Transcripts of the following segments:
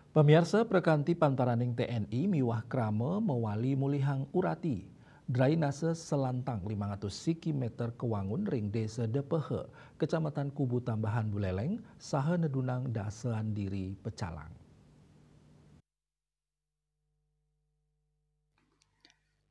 Pemirsa Prekanti Pantaraning TNI miwah krama mewali mulihang urati. Drainase selantang 500 meter kewangun ring desa Depehe, Kecamatan Kubu Tambahan Buleleng, saha nedunang dasean diri Pecalang.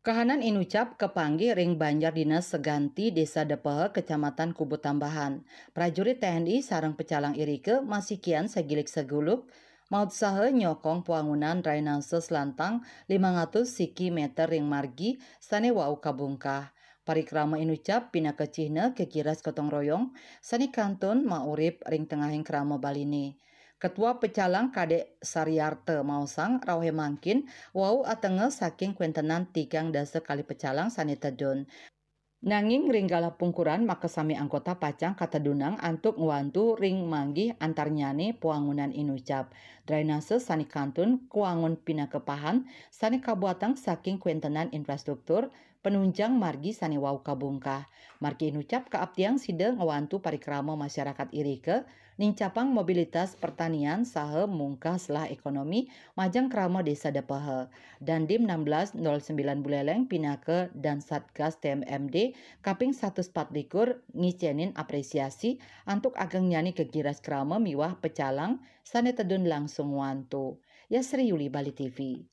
Kahanan inucap kepanggih ring Banjar Dinas Seganti Desa Depehe Kecamatan Kubu Tambahan. Prajurit TNI sareng pecalang irike masih kian segilik segulup maut saha nyokong puangunan drainase selantang 500 meter ring margi sane wau kabungkah. Parikrama inucap pina kecihna kekiras gotong royong sani kantun maurip ring tengahing krama baline. Ketua Pecalang Kadek Saryarte Mausang rawhe mangkin wau atenge saking kuentenan tigang dasa kali pecalang sanitedun. Nanging ringgala pungkuran maka sami anggota pacang katedunang antuk ngwantu ring manggih antarnyane puangunan inucap. Drainase sani kantun kuangun pinakepahan sani kabuatang saking kuentenan infrastruktur penunjang margi sani wau kabungkah. Margi inucap kaaptiang side ngwantu parikrama masyarakat irike nincapang mobilitas pertanian saha mungkah selah ekonomi majang krama desa Depehe. Dandim 1609 Buleleng pinake dan Satgas TMMD kaping 104 ngicenin apresiasi antuk ageng nyani kegiras krama miwah pecalang sane tedun langsung wantu. Ya Sri Yuli Bali TV.